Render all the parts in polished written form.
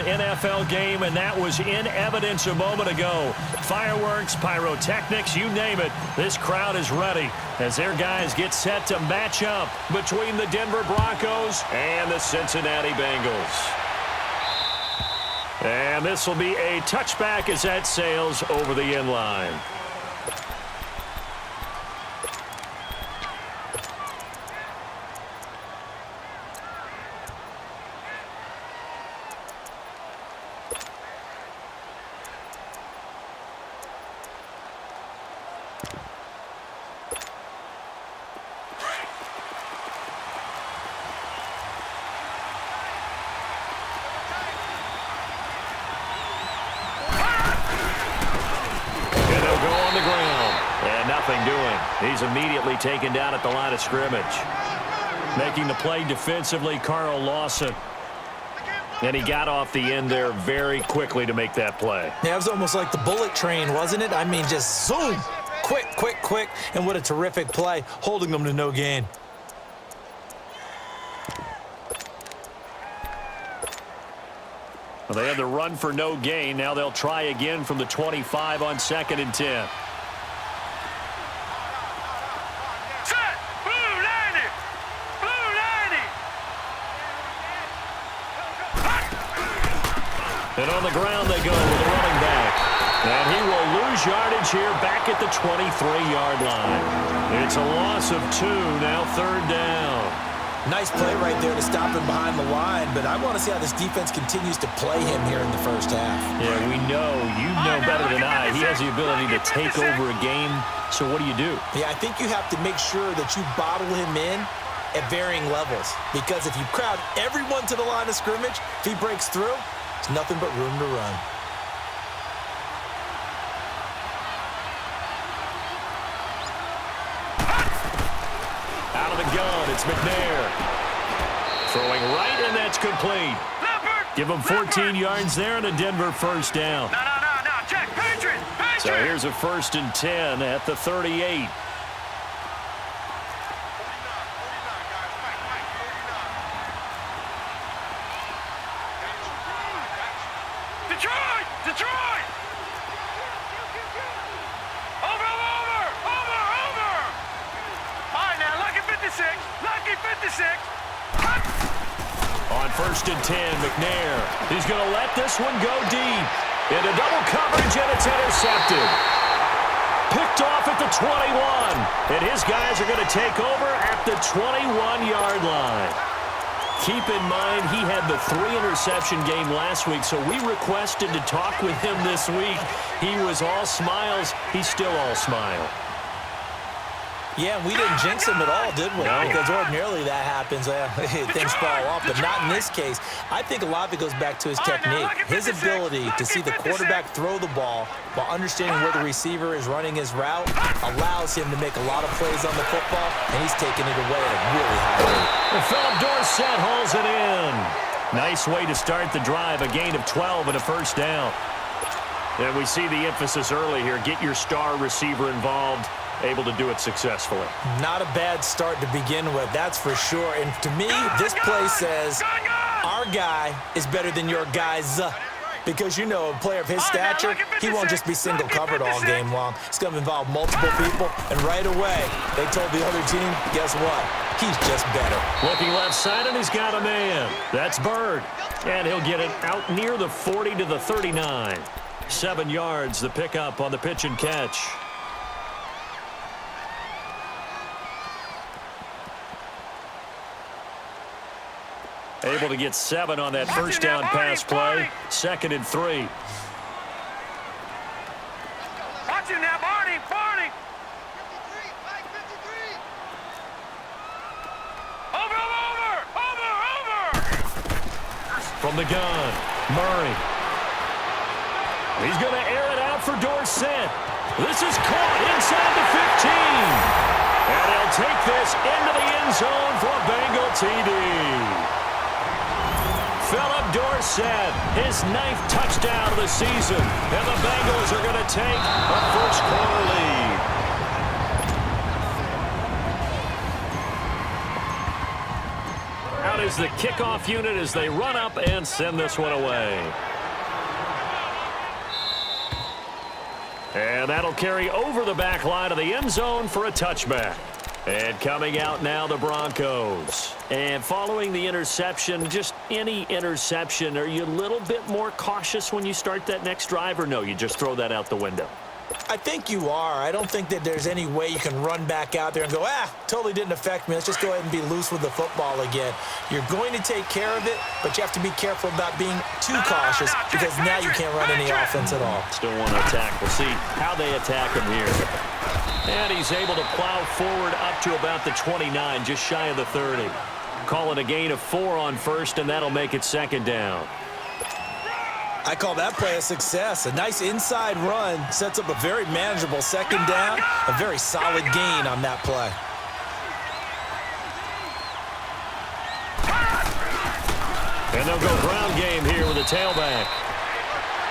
NFL game, and that was in evidence a moment ago. Fireworks, pyrotechnics, you name it. This crowd is ready as their guys get set to match up between the Denver Broncos and the Cincinnati Bengals. And this will be a touchback as that sails over the end line. He's immediately taken down at the line of scrimmage. Making the play defensively, Carl Lawson. And he got off the end there very quickly to make that play. Yeah, it was almost like the bullet train, wasn't it? I mean, just zoom. Quick, quick, quick. And what a terrific play, holding them to no gain. Well, they had the run for no gain. Now they'll try again from the 25 on 2nd and 10. And on the ground they go with a running back. And he will lose yardage here back at the 23-yard line. It's a loss of 2, now 3rd down. Nice play right there to stop him behind the line, but I want to see how this defense continues to play him here in the first half. Yeah, we know, you know better than I, he has the ability to take over a game, so what do? Yeah, I think you have to make sure that you bottle him in at varying levels, because if you crowd everyone to the line of scrimmage, if he breaks through, it's nothing but room to run. Out of the gun, it's McNair. Throwing right, and that's complete. Give him 14 yards there and a Denver first down. No, check, Patriot. So here's a 1st and 10 at the 38. Detroit! Over! All right, now, lucky 56. On 1st and 10, McNair. He's going to let this one go deep. Into double coverage, and it's intercepted. Picked off at the 21. And his guys are going to take over at the 21-yard line. Keep in mind, he had the 3-interception game last week, so we requested to talk with him this week. He was all smiles. He's still all smile. Yeah, we didn't jinx him at all, did we? No. Because ordinarily that happens. Things fall off, but not in this case. I think a lot of it goes back to his technique. His ability to see the quarterback throw the ball while understanding where the receiver is running his route allows him to make a lot of plays on the football, and he's taking it away at a really high rate. And Philip Dorsett hauls it in. Nice way to start the drive, a gain of 12 and a first down. And we see the emphasis early here. Get your star receiver involved. Able to do it successfully. Not a bad start to begin with, that's for sure. And to me, this play says our guy is better than your guys. Because, you know, a player of his stature, he won't just be single covered all game long. It's going to involve multiple people. And right away, they told the other team, guess what? He's just better. Looking left side, and he's got a man. That's Bird. And he'll get it out near the 40 to the 39. 7 yards, the pickup on the pitch and catch. Able to get 7 on that first down pass play. 2nd and 3. Watch him now, Barney! Over! From the gun, Murray. He's going to air it out for Dorsett. This is caught inside the 15. And he'll take this into the end zone for a Bengal TD. Philip Dorsett, his 9th touchdown of the season. And the Bengals are going to take a first-quarter lead. Out out is the kickoff unit as they run up and send this one away. And that'll carry over the back line of the end zone for a touchback. And coming out now, the Broncos. And following the interception, just any interception, are you a little bit more cautious when you start that next drive, or no, you just throw that out the window? I think you are. I don't think that there's any way you can run back out there and go, totally didn't affect me. Let's just go ahead and be loose with the football again. You're going to take care of it, but you have to be careful about being too cautious because now you can't run any offense at all. Still want to attack. We'll see how they attack him here. And he's able to plow forward up to about the 29, just shy of the 30. Call it a gain of 4 on first, and that'll make it second down. I call that play a success. A nice inside run sets up a very manageable second down, a very solid gain on that play. And they'll go ground game here with a tailback.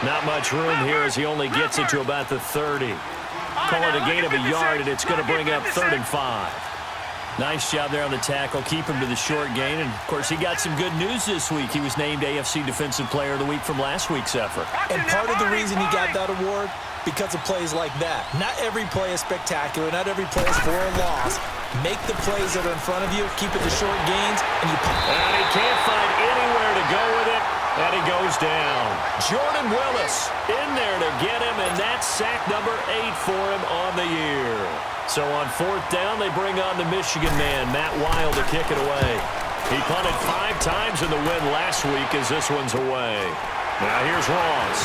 Not much room here as he only gets it to about the 30. Call it a gain of a yard, and it's going to bring up 3rd and 5. Nice job there on the tackle. Keep him to the short gain. And, of course, he got some good news this week. He was named AFC Defensive Player of the Week from last week's effort. And part of the reason he got that award, because of plays like that. Not every play is spectacular. Not every play is for a loss. Make the plays that are in front of you. Keep it to short gains, and you pop. And he can't find anywhere to go with it. And he goes down. Jordan Willis in there to get him, and that's sack number 8 for him on the year. So on 4th down, they bring on the Michigan man, Matt Wild, to kick it away. He punted 5 times in the win last week as this one's away. Now here's Ross.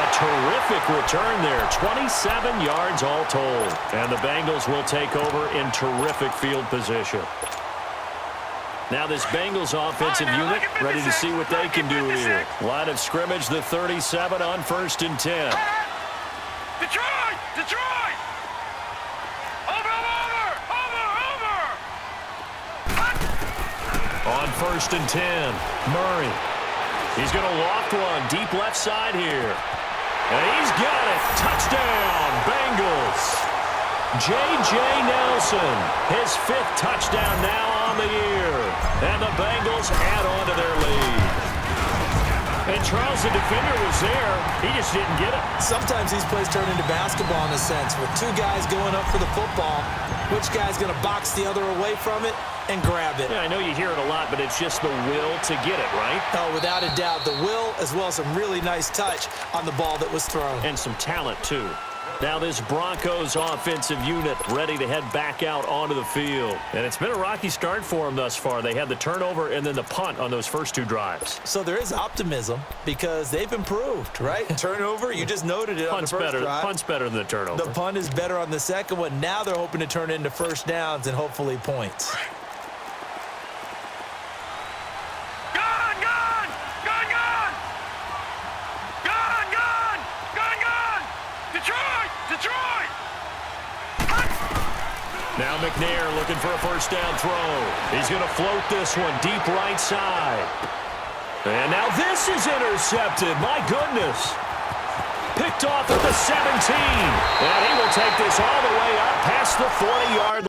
A terrific return there, 27 yards all told. And the Bengals will take over in terrific field position. Now this Bengals offensive unit ready to see what they can do here. Line of scrimmage, the 37 on 1st and 10. Detroit! Detroit! Over! On 1st and 10, Murray. He's going to loft one deep left side here. And he's got it. Touchdown, Bengals. J.J. Nelson, his 5th touchdown now on the year. And the Bengals add on to their lead. And Charles, the defender, was there. He just didn't get it. Sometimes these plays turn into basketball in a sense. With 2 guys going up for the football, which guy's going to box the other away from it and grab it? Yeah, I know you hear it a lot, but it's just the will to get it, right? Oh, without a doubt. The will, as well as some really nice touch on the ball that was thrown. And some talent, too. Now this Broncos offensive unit ready to head back out onto the field. And it's been a rocky start for them thus far. They had the turnover and then the punt on those first 2 drives. So there is optimism because they've improved, right? Turnover, you just noted it on the first drive. Punt's better than the turnover. The punt is better on the second one. Now they're hoping to turn it into first downs and hopefully points. Now McNair looking for a first down throw. He's going to float this one deep right side. And now this is intercepted. My goodness. Picked off at the 17. And he will take this all the way up past the 40-yard line.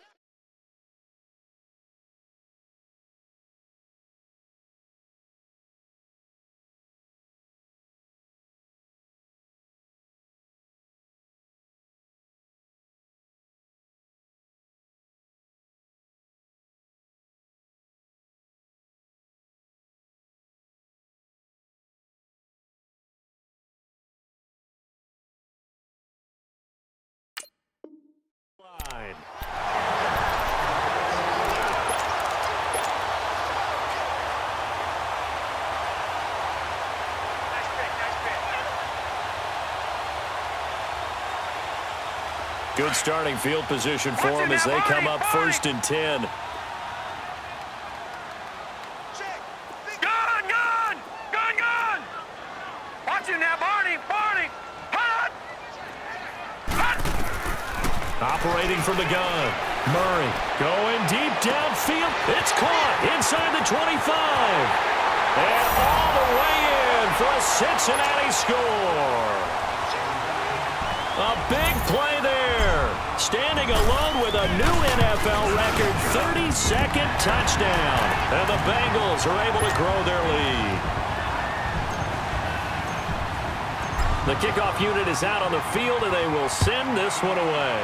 Good starting field position for them as they come up 1st and 10. Gun! Watch him now, Barney! Hot! Operating from the gun. Murray going deep downfield. It's caught inside the 25. And all the way in for a Cincinnati score. A big play there. standing alone with a new NFL record 32nd touchdown. And the Bengals are able to grow their lead. The kickoff unit is out on the field, and they will send this one away.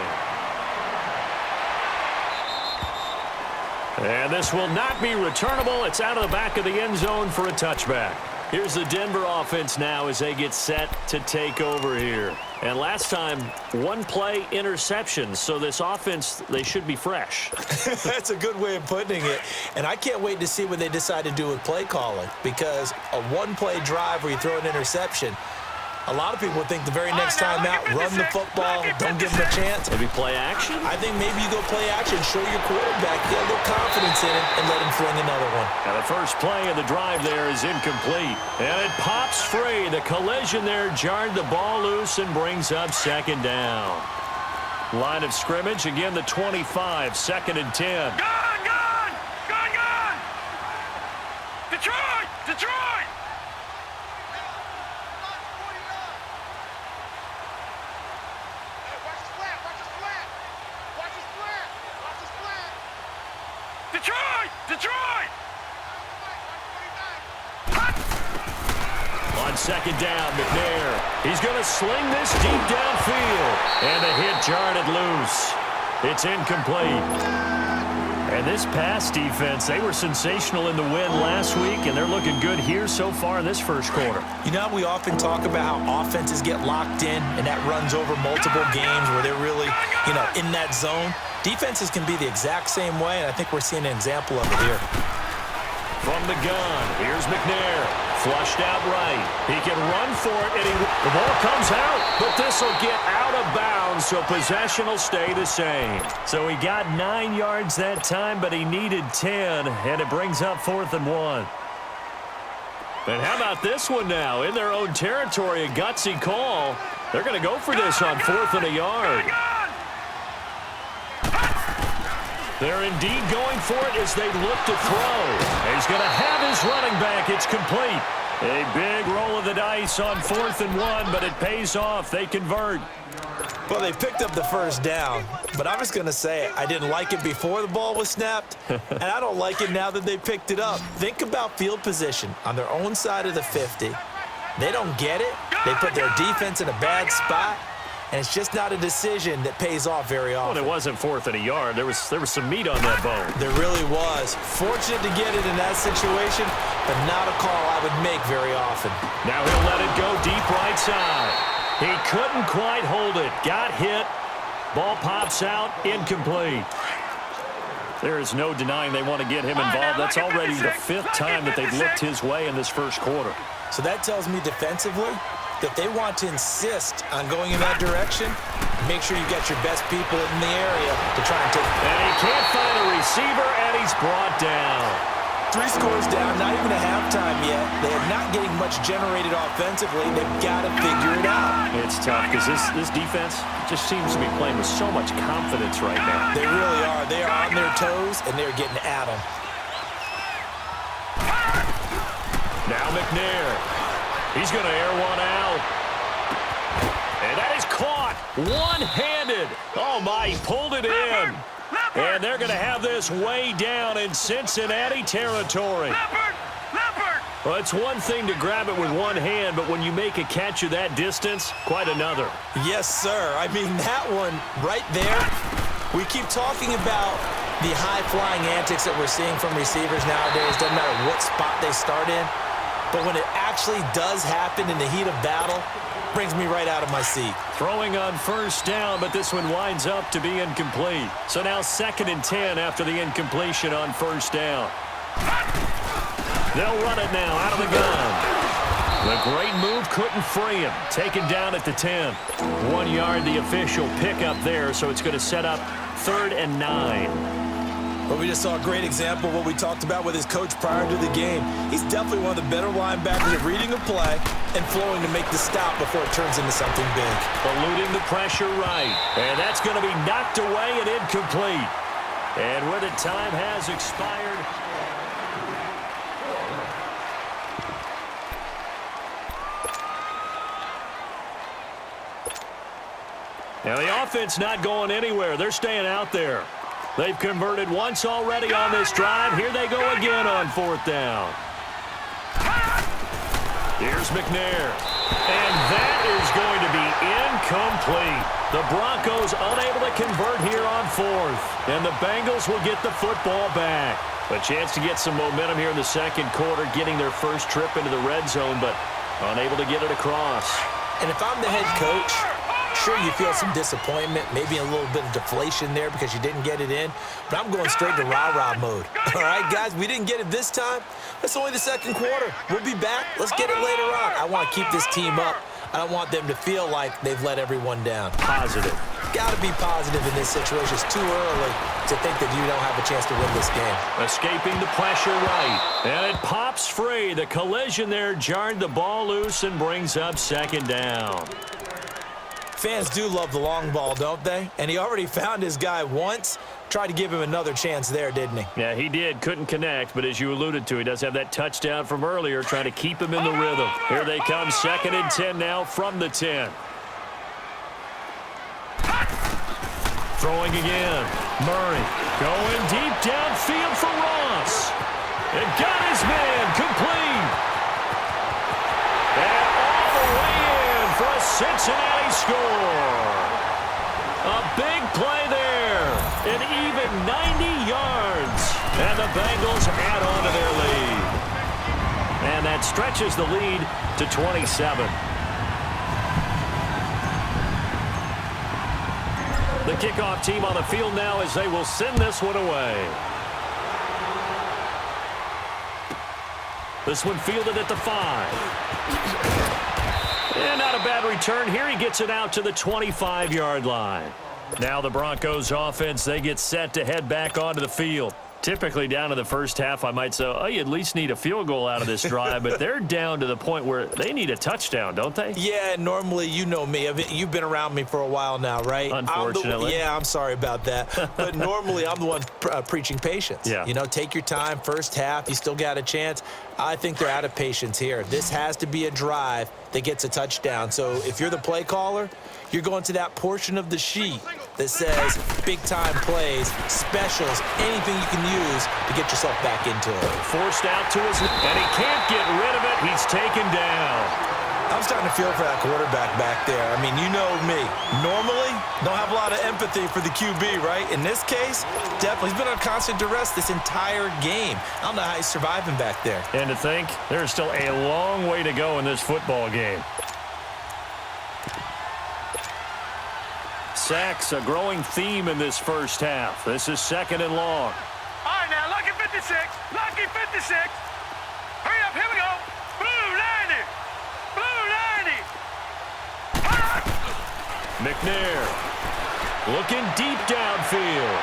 And this will not be returnable. It's out of the back of the end zone for a touchback. Here's the Denver offense now as they get set to take over here. And last time, one play interception. So this offense, they should be fresh. That's a good way of putting it. And I can't wait to see what they decide to do with play calling, because a one-play drive where you throw an interception, a lot of people would think the very next time out, run the football, don't give them a chance. Maybe play action? I think maybe you go play action, show your quarterback, get a little confidence in it, and let him fling another one. And the first play of the drive there is incomplete. And it pops free. The collision there jarred the ball loose and brings up second down. Line of scrimmage, again the 25, 2nd and 10. Gone, gone! Gone, gone! Detroit! Detroit! Detroit! Detroit! On second down, McNair. He's going to sling this deep downfield. And the hit jarred it loose. It's incomplete. And this pass defense, they were sensational in the win last week, and they're looking good here so far in this first quarter. You know, we often talk about how offenses get locked in, and that runs over multiple games where they're really, in that zone. Defenses can be the exact same way, and I think we're seeing an example of it here. From the gun, here's McNair. Flushed out right. He can run for it, and the ball comes out, but this will get out of bounds, so possession will stay the same. So he got 9 yards that time, but he needed 10, and it brings up 4th and 1. And how about this one now? In their own territory, a gutsy call. They're going to go for this on 4th and a yard. They're indeed going for it as they look to throw. He's going to have his running back. It's complete. A big roll of the dice on 4th and 1, but it pays off. They convert. Well, they picked up the first down, but I'm just going to say I didn't like it before the ball was snapped, and I don't like it now that they picked it up. Think about field position on their own side of the 50. They don't get it. They put their defense in a bad spot. And it's just not a decision that pays off very often. Well, it wasn't 4th and a yard. There was some meat on that bone. There really was. Fortunate to get it in that situation, but not a call I would make very often. Now he'll let it go deep right side. He couldn't quite hold it. Got hit. Ball pops out. Incomplete. There is no denying they want to get him involved. That's already the 5th time that they've looked his way in this first quarter. So that tells me defensively that they want to insist on going in that direction. Make sure you get your best people in the area to try and take it. And he can't find a receiver, and he's brought down. 3 scores down, not even a halftime yet. They are not getting much generated offensively. They've got to figure it out. It's tough because this defense just seems to be playing with so much confidence right now. They really are. They are on their toes, and they're getting at them. Now McNair. He's going to air one out. And that is caught one-handed. Oh, my, he pulled it in. And they're going to have this way down in Cincinnati territory. Well, it's one thing to grab it with one hand, but when you make a catch of that distance, quite another. Yes, sir. I mean, that one right there, we keep talking about the high-flying antics that we're seeing from receivers nowadays. Doesn't matter what spot they start in. But when it actually does happen in the heat of battle, brings me right out of my seat. Throwing on first down, but this one winds up to be incomplete. So now 2nd and 10 after the incompletion on first down. They'll run it now out of the gun. The great move couldn't free him. Taken down at the 10. 1 yard, the official pickup there, so it's going to set up 3rd and 9. Well, we just saw a great example of what we talked about with his coach prior to the game. He's definitely one of the better linebackers at reading a play and flowing to make the stop before it turns into something big. Eluding the pressure right. And that's going to be knocked away and incomplete. And with it, time has expired. Now the offense not going anywhere. They're staying out there. They've converted once already on this drive. Here they go again on 4th down. Here's McNair. And that is going to be incomplete. The Broncos unable to convert here on 4th. And the Bengals will get the football back. A chance to get some momentum here in the second quarter, getting their first trip into the red zone, but unable to get it across. And if I'm the head coach, sure, you feel some disappointment, maybe a little bit of deflation there because you didn't get it in, but I'm going straight to rah-rah mode. All right, guys, we didn't get it this time. It's only the second quarter. We'll be back. Let's get it later on. I want to keep this team up. I don't want them to feel like they've let everyone down. Positive. Got to be positive in this situation. It's too early to think that you don't have a chance to win this game. Escaping the pressure right. And it pops free. The collision there jarred the ball loose and brings up 2nd down. Fans do love the long ball, don't they? And he already found his guy once. Tried to give him another chance there, didn't he? Yeah, he did. Couldn't connect, but as you alluded to, he does have that touchdown from earlier, trying to keep him in the rhythm. Here they come, 2nd and 10 now from the 10. Throwing again. Murray going deep downfield for Ross. And got his man complete. And all the way in for a Cincinnati score. A big play there. An even 90 yards. And the Bengals add on to their lead. And that stretches the lead to 27. The kickoff team on the field now as they will send this one away. This one fielded at the 5. And not a bad return here. He gets it out to the 25-yard line. Now the Broncos offense, they get set to head back onto the field. Typically down to the first half, I might say, oh, you at least need a field goal out of this drive, but they're down to the point where they need a touchdown, don't they? Yeah, normally, you know me. You've been around me for a while now, right? Unfortunately. I'm sorry about that. But normally, I'm the one preaching patience. Yeah. You know, take your time. First half, you still got a chance. I think they're out of patience here. This has to be a drive that gets a touchdown. So if you're the play caller, you're going to that portion of the sheet that says big-time plays, specials, anything you can use to get yourself back into it. Forced out to his, and he can't get rid of it. He's taken down. I'm starting to feel for that quarterback back there. I mean, you know me. Normally, don't have a lot of empathy for the QB, right? In this case, definitely. He's been on constant duress this entire game. I don't know how he's surviving back there. And to think, there's still a long way to go in this football game. Sacks, a growing theme in this first half. This is 2nd and long. All right, now, lucky 56. Lucky 56. Hurry up, here we go. Blue 90. Blue 90. McNair looking deep downfield.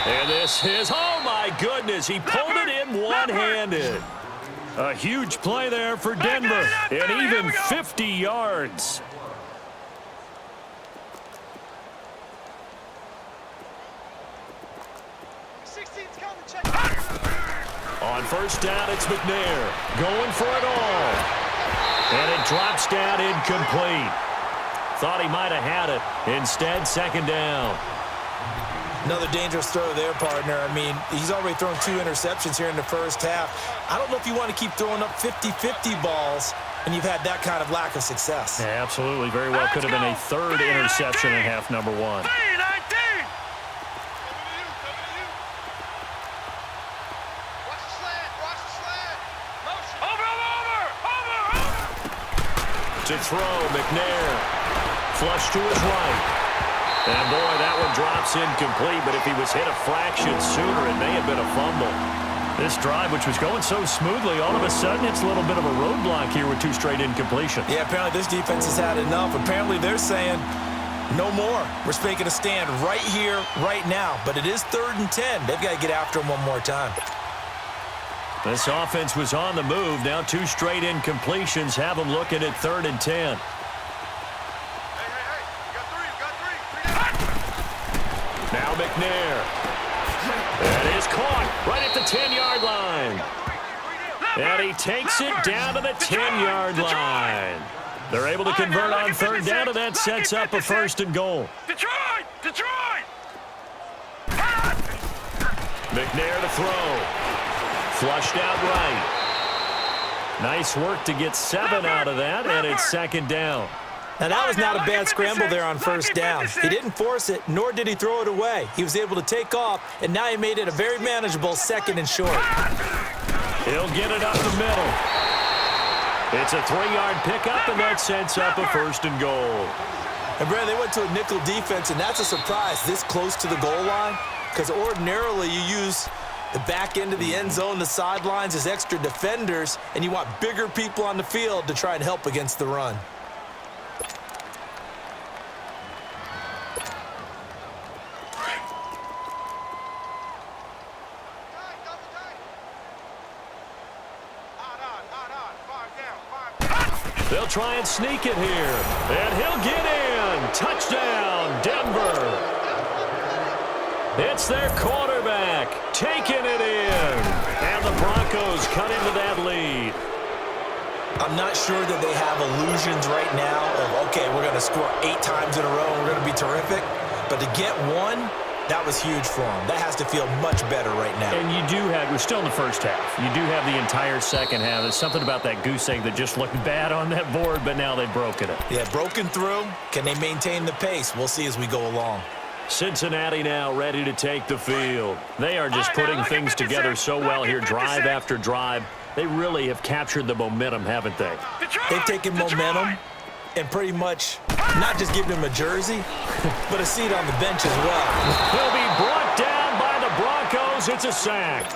And this is, oh my goodness, he pulled it in one-handed. A huge play there for Denver, and even 50 yards. On 1st down, it's McNair going for it all. And it drops down incomplete. Thought he might have had it. Instead, 2nd down. Another dangerous throw there, partner. I mean, he's already thrown 2 interceptions here in the first half. I don't know if you want to keep throwing up 50-50 balls when you've had that kind of lack of success. Yeah, absolutely. Very well could have been a 3rd interception in half number 1. To throw, McNair. Flush to his right. And boy, that one drops incomplete, but if he was hit a fraction sooner, it may have been a fumble. This drive, which was going so smoothly, all of a sudden it's a little bit of a roadblock here with 2 straight incompletions. Yeah, apparently this defense has had enough. Apparently they're saying no more. We're making a stand right here, right now. But it is 3rd and 10. They've got to get after him one more time. This offense was on the move. Now 2 straight incompletions have them looking at 3rd and 10. Now McNair. That is caught right at the 10-yard line. And he takes it down to the 10-yard line. They're able to convert on third down, and that sets up a first and goal. Detroit! Detroit! McNair to throw. Flushed out right. Nice work to get 7 out of that, and it's second down. Now, that was not a bad scramble there on first down. He didn't force it, nor did he throw it away. He was able to take off, and now he made it a very manageable second and short. He'll get it up the middle. It's a 3-yard pickup, and that sets up a first and goal. And, Brad, they went to a nickel defense, and that's a surprise this close to the goal line, because ordinarily you use the back end of the end zone, the sidelines as extra defenders, and you want bigger people on the field to try and help against the run. They'll try and sneak it here. And he'll get in. Touchdown, Denver. It's their quarterback taking it in. And the Broncos cut into that lead. I'm not sure that they have illusions right now of, okay, we're going to score 8 times in a row and we're going to be terrific. But to get one, that was huge for them. That has to feel much better right now. And you do have, we're still in the first half. You do have the entire second half. There's something about that goose egg that just looked bad on that board, but now they've broken it. Yeah, broken through. Can they maintain the pace? We'll see as we go along. Cincinnati now ready to take the field. They are just putting things together so well here, drive after drive. They really have captured the momentum, haven't they? They've taken momentum and pretty much not just given him a jersey, but a seat on the bench as well. He'll be brought down by the Broncos. It's a sack.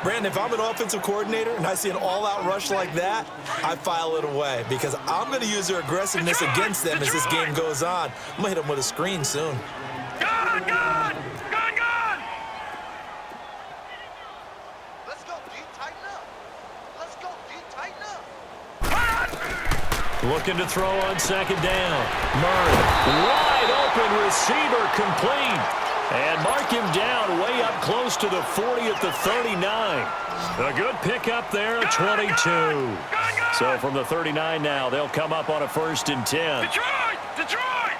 Brandon, if I'm an offensive coordinator and I see an all-out rush like that, I file it away because I'm going to use their aggressiveness against them as this game goes on. I'm going to hit them with a screen soon. Gone! Gone! Gone! Gone! Let's go, D. Tighten up. Let's go, D. Tighten up. Looking to throw on second down. Murray, wide open receiver, complete. And mark him down way up close to the 40 at the 39. A good pickup there, a 22. So from the 39 now, they'll come up on a 1st and 10. Detroit! Detroit!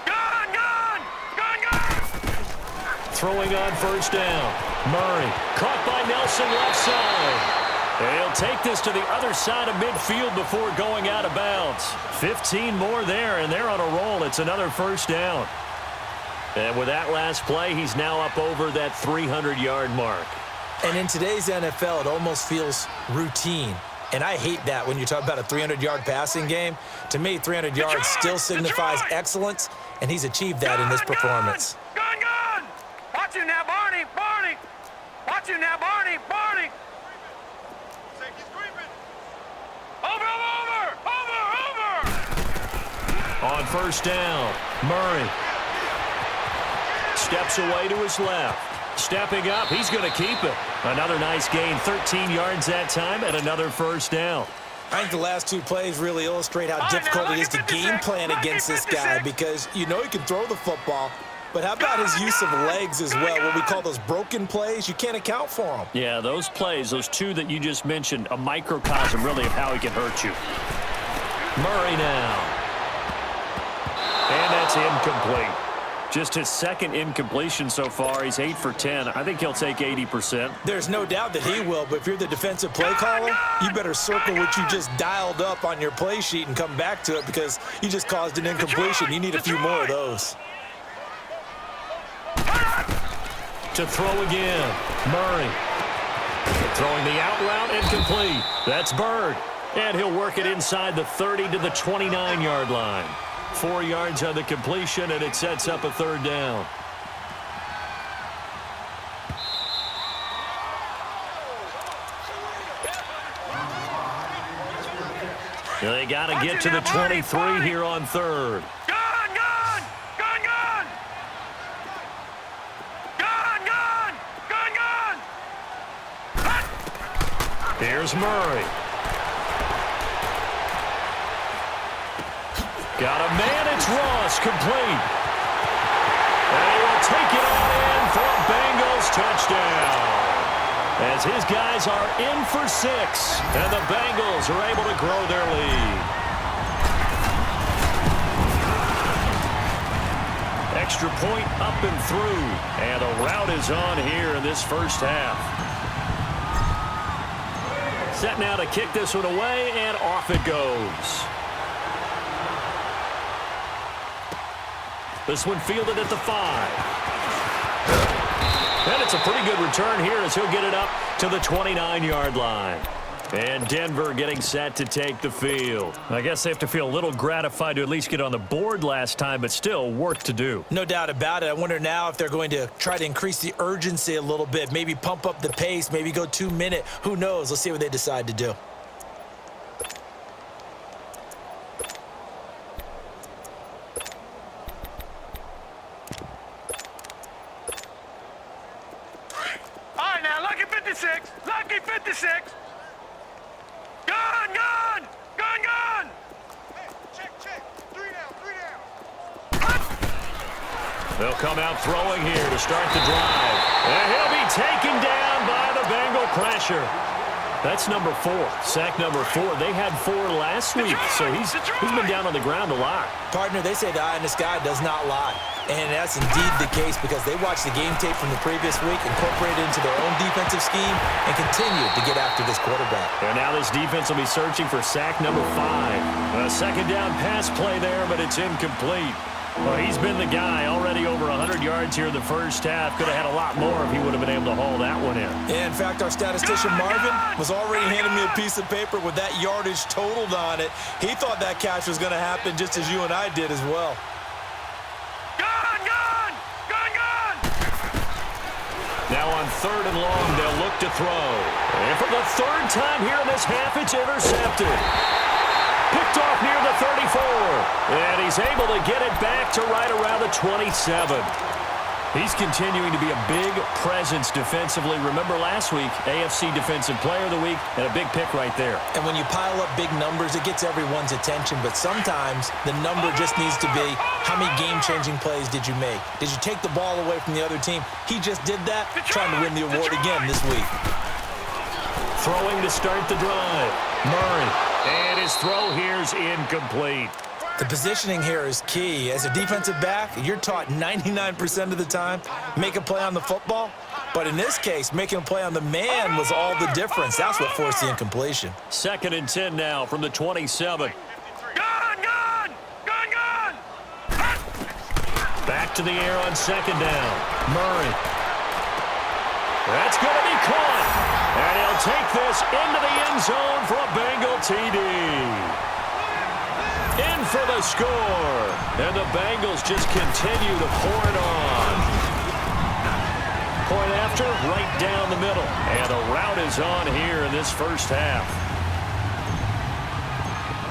Gone! Gone! Gone! Gone! Throwing on first down. Murray, caught by Nelson left side. He'll take this to the other side of midfield before going out of bounds. 15 more there, and they're on a roll. It's another first down. And with that last play, he's now up over that 300-yard mark. And in today's NFL, it almost feels routine. And I hate that when you talk about a 300-yard passing game. To me, 300 yards still signifies excellence, and he's achieved that in this performance. Gone! Gone! Watch him now, Barney! Barney! Watch him now, Barney! Barney! Safety's creeping. Over! Over! Over! Over! On first down, Murray steps away to his left. Stepping up, he's going to keep it. Another nice gain, 13 yards that time, and another first down. I think the last 2 plays really illustrate how difficult it is to game plan against this guy because you know he can throw the football, but how about his use of legs as well? What we call those broken plays, you can't account for them. Yeah, those plays, those 2 that you just mentioned, a microcosm really of how he can hurt you. Murray now. And that's incomplete. Just his second incompletion so far. He's 8 for 10. I think he'll take 80%. There's no doubt that he will, but if you're the defensive play caller, you better circle what you just dialed up on your play sheet and come back to it because you just caused an incompletion. You need a few more of those. To throw again, Murray. Throwing the out route, incomplete. That's Bird. And he'll work it inside the 30 to the 29-yard line. 4 yards on the completion, and it sets up a 3rd down. They got to get to the 23 here on 3rd. Gone! Gone! Gone! Gone! Gone! Gone! Gone! Gone! Here's Murray. Got a man, it's Ross, complete. And he will take it on in for a Bengals touchdown. as his guys are in for 6. And the Bengals are able to grow their lead. Extra point up and through. And a rout is on here in this first half. Set now to kick this one away, and off it goes. This one fielded at the 5. And it's a pretty good return here as he'll get it up to the 29-yard line. And Denver getting set to take the field. I guess they have to feel a little gratified to at least get on the board last time, but still work to do. No doubt about it. I wonder now if they're going to try to increase the urgency a little bit, maybe pump up the pace, maybe go 2-minute. Who knows? Let's see what they decide to do. All right, now, lucky 56. Lucky 56. Gun, gun! Gun, gun! Hey, check. 3 down. They'll come out throwing here to start the drive. And he'll be taken down by the Bengal pressure. That's number 4. Sack number 4. They had 4 last week, so he's been down on the ground a lot. Partner, they say the eye in the sky does not lie. And that's indeed the case because they watched the game tape from the previous week, incorporated it into their own defensive scheme, and continued to get after this quarterback. And now this defense will be searching for sack number 5. A second down pass play there, but it's incomplete. Well, he's been the guy, already over 100 yards here in the first half. Could have had a lot more if he would have been able to haul that one in. Yeah, in fact, our statistician Marvin was already handing me a piece of paper with that yardage totaled on it. He thought that catch was going to happen just as you and I did as well. Gun, gun! Gun, gun! Now on 3rd and long, they'll look to throw. And for the 3rd time here in this half, it's intercepted. Picked off near the 34. And he's able to get it back to right around the 27. He's continuing to be a big presence defensively. Remember last week, AFC Defensive Player of the Week, and a big pick right there. And when you pile up big numbers, it gets everyone's attention. But sometimes the number just needs to be, how many game-changing plays did you make? Did you take the ball away from the other team? He just did that, trying to win the award again this week. Throwing to start the drive. Murray. And his throw here's incomplete. The positioning here is key. As a defensive back, you're taught 99% of the time, make a play on the football. But in this case, making a play on the man was all the difference. That's what forced the incompletion. 2nd and 10 now from the 27. Gun, gun! Gun, gun! Back to the air on 2nd down. Murray. That's going to be caught. And he'll take this into the end zone for a Bengal TD. In for the score. And the Bengals just continue to pour it on. Point after, right down the middle. And a rout is on here in this first half.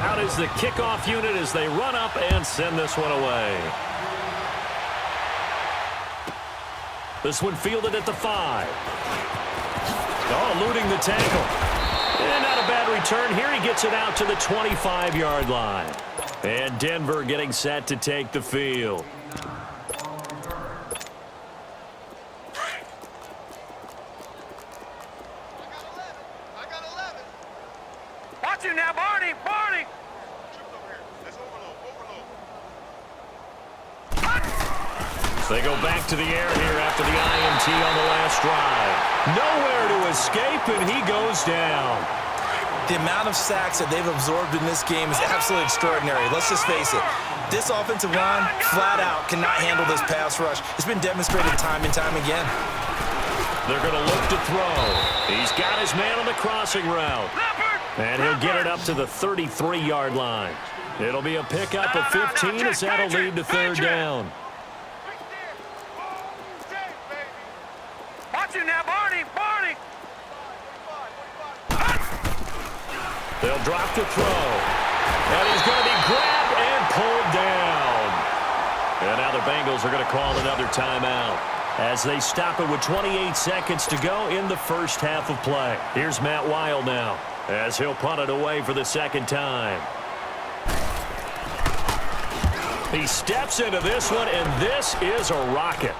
Out is the kickoff unit as they run up and send this one away. This one fielded at the 5. Oh, eluding the tackle. And not a bad return. Here he gets it out to the 25-yard line. And Denver getting set to take the field. I got 11. Watch him now, Barney! Barney! Tripped over here. Let's overload. They go back to the air here after the INT on the last drive. Nowhere to escape, and he goes down. The amount of sacks that they've absorbed in this game is absolutely extraordinary. Let's just face it. This offensive line, flat out, cannot handle this pass rush. It's been demonstrated time and time again. They're going to look to throw. He's got his man on the crossing route. And he'll get it up to the 33-yard line. It'll be a pickup of 15 as that'll lead to 3rd down. Watch him now, Barney! Barney! They'll drop to throw. And he's going to be grabbed and pulled down. And now the Bengals are going to call another timeout as they stop it with 28 seconds to go in the first half of play. Here's Matt Weil now as he'll punt it away for the 2nd time. He steps into this one, and this is a rocket.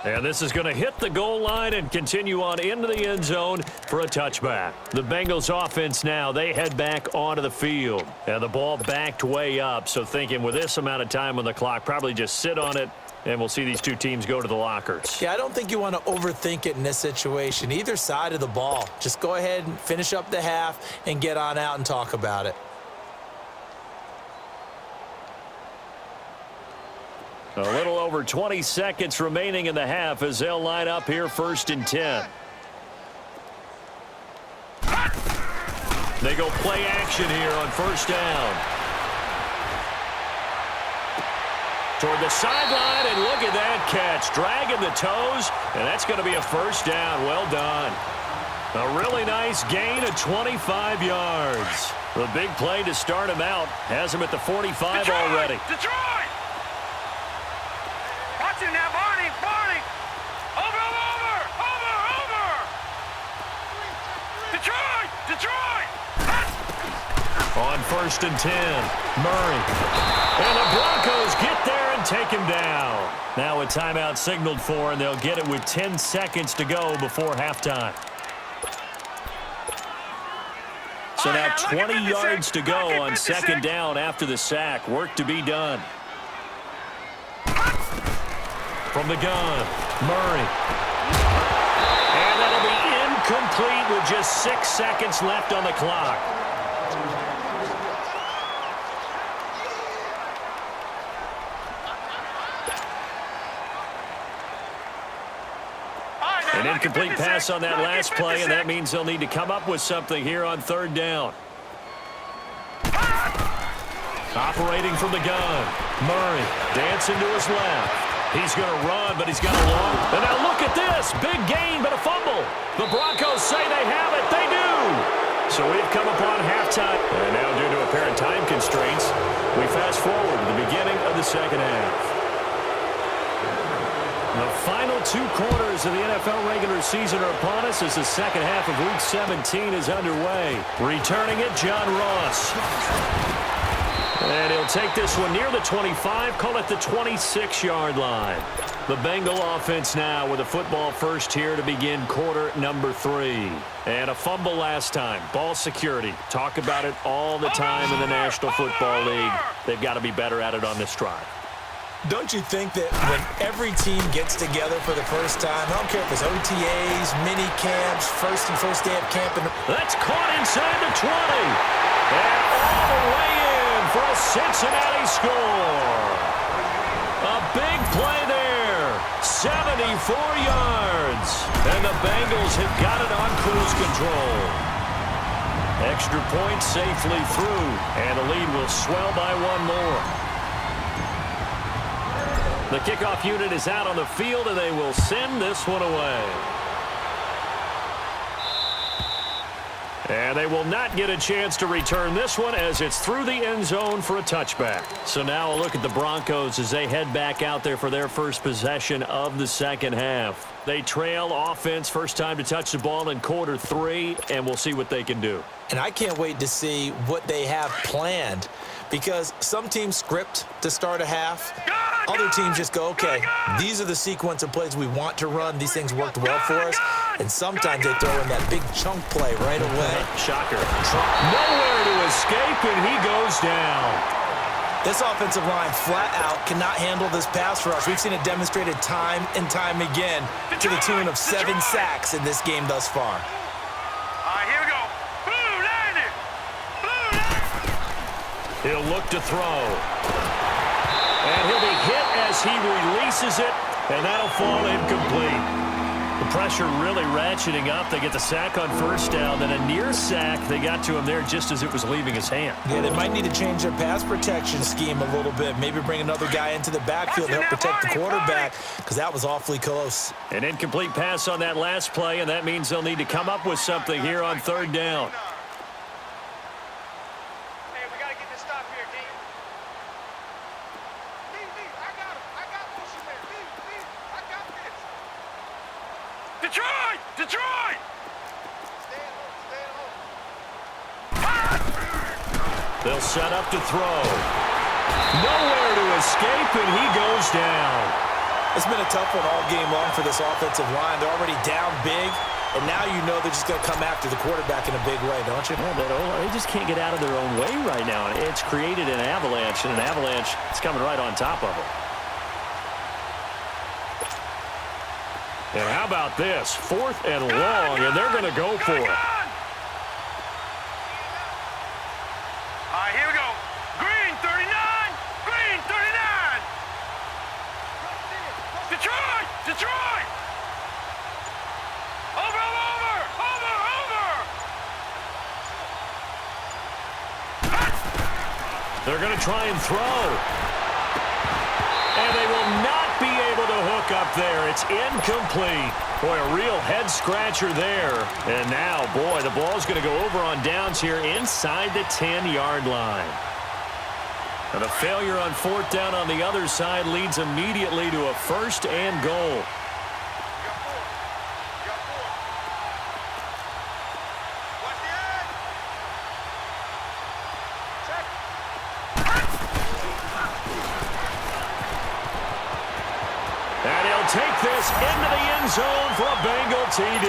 And this is going to hit the goal line and continue on into the end zone for a touchback. The Bengals offense now, they head back onto the field. And the ball backed way up, so thinking with this amount of time on the clock, probably just sit on it, and we'll see these two teams go to the lockers. Yeah, I don't think you want to overthink it in this situation. Either side of the ball. Just go ahead and finish up the half and get on out and talk about it. A little over 20 seconds remaining in the half as they'll line up here 1st and 10. They go play action here on 1st down. Toward the sideline, and look at that catch. Dragging the toes, and that's going to be a 1st down. Well done. A really nice gain of 25 yards. The big play to start him out has him at the 45 Detroit! already. Detroit! Watch him now, Barney! Barney! Over! Detroit! Detroit! On 1st and 10, Murray. And the Broncos get there and take him down. Now a timeout signaled for, and they'll get it with 10 seconds to go before halftime. So now 20 yards to go on 2nd down after the sack. Work to be done. From the gun, Murray. And that'll be incomplete with just 6 seconds left on the clock. An incomplete pass on that last play, and that means they'll need to come up with something here on 3rd down. Operating from the gun, Murray dancing to his left. He's going to run, but he's got a long. And now look at this. Big gain, but a fumble. The Broncos say they have it. They do. So we've come upon halftime. And now due to apparent time constraints, we fast forward to the beginning of the 2nd half. The final 2 quarters of the NFL regular season are upon us as the 2nd half of Week 17 is underway. Returning it, John Ross. And he'll take this one near the 25, call it the 26-yard line. The Bengal offense now with a football first here to begin quarter number 3. And a fumble last time. Ball security. Talk about it all the time in the National Football League. They've got to be better at it on this drive. Don't you think that when every team gets together for the first time, I don't care if it's OTAs, mini camps, first day of camp. That's caught inside the 20. And all the way in for a Cincinnati score. A big play there. 74 yards. And the Bengals have got it on cruise control. Extra point safely through. And the lead will swell by 1 more. The kickoff unit is out on the field, and they will send this one away. And they will not get a chance to return this one as it's through the end zone for a touchback. So now a look at the Broncos as they head back out there for their first possession of the 2nd half. They trail offense, first time to touch the ball in quarter 3, and we'll see what they can do. And I can't wait to see what they have planned, because some teams script to start a half. Other teams just go, okay, these are the sequence of plays we want to run. These things worked well for us. And sometimes they throw in that big chunk play right away. Shocker. Nowhere to escape, and he goes down. This offensive line flat out cannot handle this pass rush. We've seen it demonstrated time and time again to the tune of 7 sacks in this game thus far. All right, here we go. Blue line it. Blue line. He'll look to throw. And he'll be hit as he releases it, and that'll fall incomplete. The pressure really ratcheting up. They get the sack on 1st down, then a near sack. They got to him there just as it was leaving his hand. Yeah, they might need to change their pass protection scheme a little bit. Maybe bring another guy into the backfield to help protect the quarterback, because that was awfully close. An incomplete pass on that last play, and that means they'll need to come up with something here on 3rd down. Hey, we got to get this stop here, D. I got him. I got motion there. I got this. Detroit! Detroit! They'll set up to throw. Nowhere to escape, and he goes down. It's been a tough one all game long for this offensive line. They're already down big, and now you know they're just going to come after the quarterback in a big way, don't you? Yeah, they just can't get out of their own way right now. It's created an avalanche, and an avalanche is coming right on top of them. And how about this? 4th and long, and they're going to go for it. All right, here we go. Green, 39. Green, 39. Detroit! Detroit! Over, over, over, over! They're going to try and throw. And they will not be able to hook up there. It's incomplete. Boy, a real head-scratcher there. And now, boy, the ball's going to go over on downs here inside the 10-yard line. And a failure on 4th down on the other side leads immediately to a 1st and goal. And he'll take this into the end zone for a Bengal TD.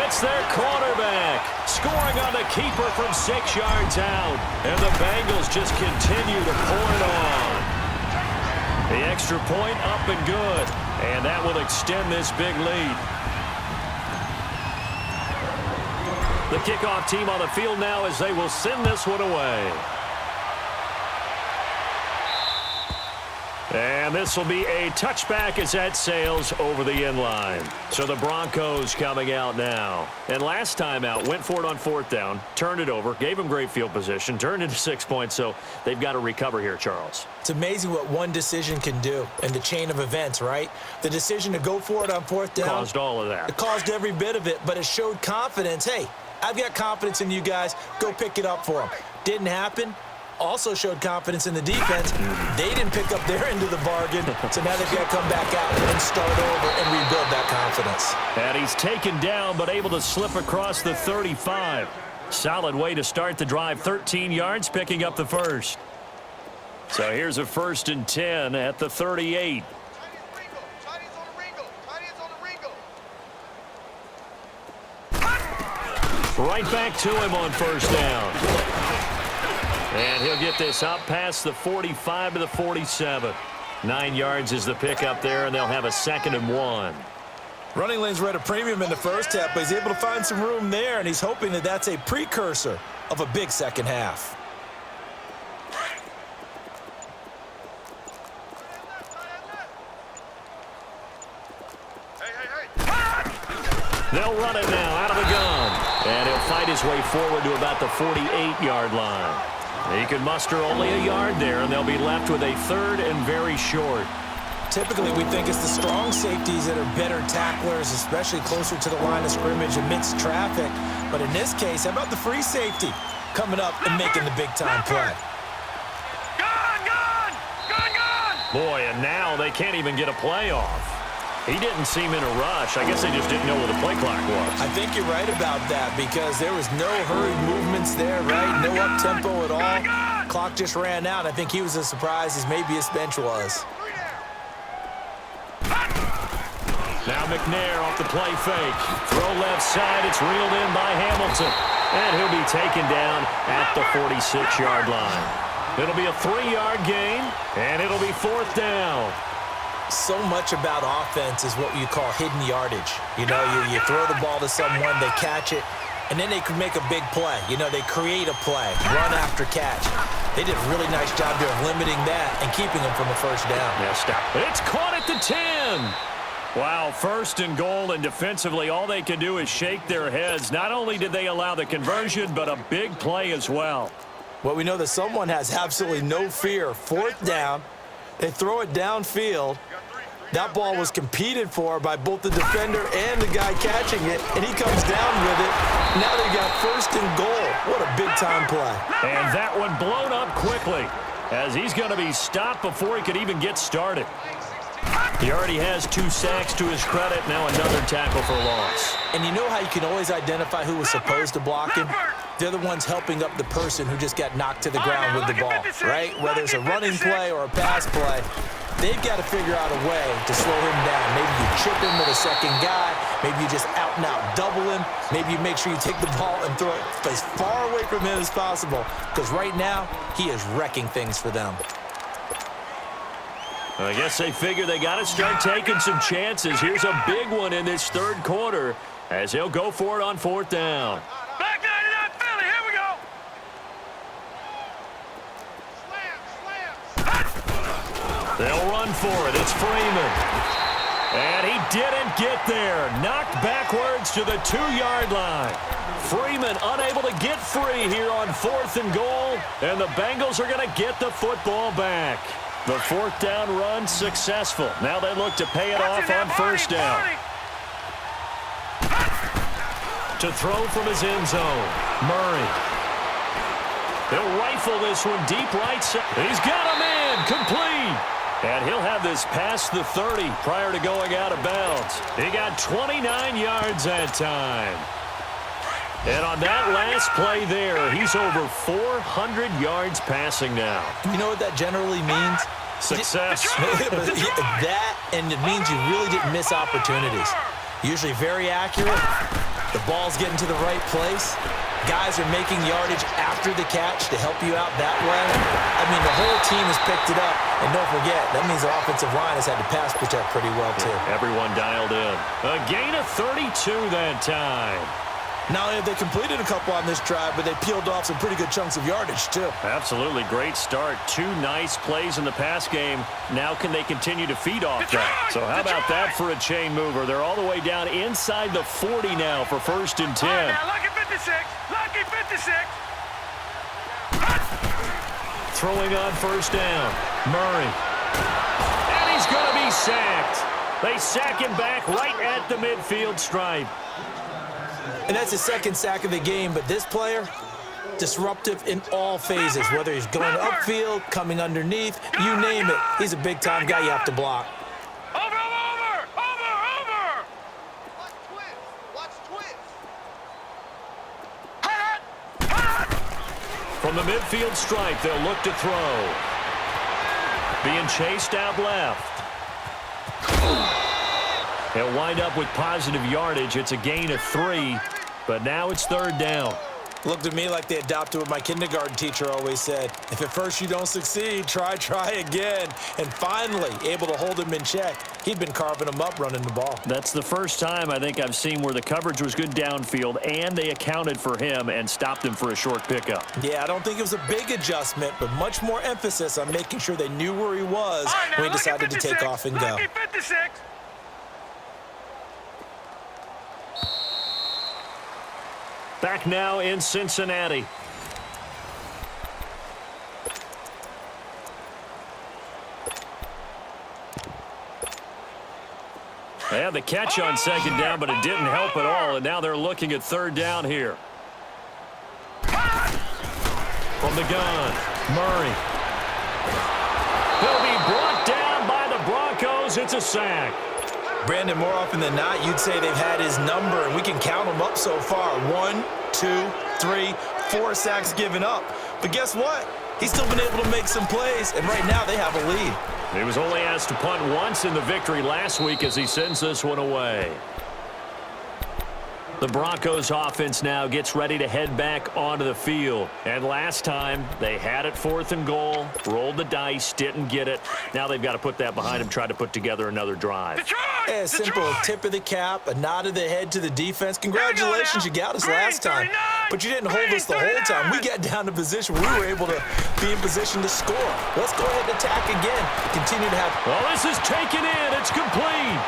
It's their quarterback scoring on the keeper from 6 yards out. And the Bengals just continue to pour it on. The extra point up and good. And that will extend this big lead. The kickoff team on the field now as they will send this one away. And this will be a touchback as that sails over the end line. So the Broncos coming out now. And last time out, went for it on 4th down, turned it over, gave them great field position, turned into 6 points, so they've got to recover here, Charles. It's amazing what one decision can do in the chain of events, right? The decision to go for it on 4th down. Caused all of that. It caused every bit of it, but it showed confidence. Hey, I've got confidence in you guys. Go pick it up for them. Didn't happen. Also showed confidence in the defense. They didn't pick up their end of the bargain, so now they've got to come back out and start over and rebuild that confidence. And he's taken down but able to slip across the 35. Solid way to start the drive. 13 yards, picking up the first. So here's a 1st and 10 at the 38. Right back to him on 1st down. And he'll get this up past the 45 to the 47. 9 yards is the pickup there, and they'll have a 2nd and 1. Running lanes were at a premium in the first half, but he's able to find some room there, and he's hoping that that's a precursor of a big second half. They'll run it now out of the gun. And he'll fight his way forward to about the 48-yard line. He can muster only a yard there, and they'll be left with a 3rd and very short. Typically, we think it's the strong safeties that are better tacklers, especially closer to the line of scrimmage amidst traffic. But in this case, how about the free safety coming up and making the big-time play? Boy, and now they can't even get a play off. He didn't seem in a rush. I guess they just didn't know where the play clock was. I think you're right about that because there was no hurried movements there, right? No up-tempo at all. Clock just ran out. I think he was as surprised as maybe his bench was. Now McNair off the play fake. Throw left side. It's reeled in by Hamilton. And he'll be taken down at the 46-yard line. It'll be a 3-yard gain, and it'll be 4th down. So much about offense is what you call hidden yardage. You know, you throw the ball to someone, they catch it, and then they can make a big play. You know, they create a play, run after catch. They did a really nice job there of limiting that and keeping them from a 1st down. Yeah, stop. It's caught at the 10. Wow, 1st and goal, and defensively all they can do is shake their heads. Not only did they allow the conversion, but a big play as well. Well, we know that someone has absolutely no fear. 4th down, they throw it downfield. That ball was competed for by both the defender and the guy catching it, and he comes down with it. Now they got 1st and goal. What a big-time play. And that one blown up quickly as he's going to be stopped before he could even get started. He already has 2 sacks to his credit. Now another tackle for loss. And you know how you can always identify who was supposed to block him? They're the ones helping up the person who just got knocked to the ground with the ball, right? Whether it's a running play or a pass play, They've got to figure out a way to slow him down. Maybe you chip him with a second guy. Maybe you just out-and-out double him. Maybe you make sure you take the ball and throw it as far away from him as possible. Because right now, he is wrecking things for them. I guess they figure they got to start taking some chances. Here's a big one in this third quarter as he'll go for it on fourth down. Back 99 Philly, here we go. They'll run for it. It's Freeman. And he didn't get there. Knocked backwards to the 2-yard line. Freeman unable to get free here on 4th and goal. And the Bengals are going to get the football back. The fourth down run successful. Now they look to pay it off on first down. To throw from his end zone. Murray. He'll rifle this one deep right side. He's got him in. Complete. And he'll have this past the 30 prior to going out of bounds. He got 29 yards that time. And on that last play there, he's over 400 yards passing now. You know what that generally means? Success. That, and it means you really didn't miss opportunities. Usually very accurate. The ball's getting to the right place. Guys are making yardage after the catch to help you out that way. I mean, the whole team has picked it up. And don't forget, that means the offensive line has had to pass protect pretty well, too. Everyone dialed in. A gain of 32 that time. Not only have they completed a couple on this drive, but they peeled off some pretty good chunks of yardage, too. Absolutely great start. 2 nice plays in the pass game. Now can they continue to feed off that? So how about that for a chain mover? They're all the way down inside the 40 now for 1st and 10. Right now, lucky 56. Lucky 56. Throwing on first down. Murray. And he's going to be sacked. They sack him back right at the midfield stripe. And that's his second sack of the game, but this player, disruptive in all phases, whether he's going upfield, coming underneath, you name it. He's a big-time guy you have to block. Over. Watch twist. Watch twist. From the midfield stripe, they'll look to throw. Being chased out left. He'll wind up with positive yardage. It's a gain of 3, but now it's 3rd down. Looked to me like they adopted what my kindergarten teacher always said. If at first you don't succeed, try again. And finally, able to hold him in check. He'd been carving him up running the ball. That's the first time I think I've seen where the coverage was good downfield and they accounted for him and stopped him for a short pickup. Yeah, I don't think it was a big adjustment, but much more emphasis on making sure they knew where he was when he decided to take off and go. Lucky 56. Back now in Cincinnati. They had the catch on 2nd down, but it didn't help at all, and now they're looking at 3rd down here. From the gun, Murray. He'll be brought down by the Broncos. It's a sack. Brandon, more often than not, you'd say they've had his number, and we can count them up so far. 1, 2, 3, 4 sacks given up. But guess what? He's still been able to make some plays, and right now they have a lead. He was only asked to punt once in the victory last week as he sends this one away. The Broncos offense now gets ready to head back onto the field. And last time, they had it 4th and goal, rolled the dice, didn't get it. Now they've got to put that behind them, try to put together another drive. Yeah, simple tip of the cap, a nod of the head to the defense. Congratulations, you got us last time. But you didn't hold us the whole time. We got down to position where we were able to be in position to score. Let's go ahead and attack again. Continue to have... Well, this is taken in. It's complete.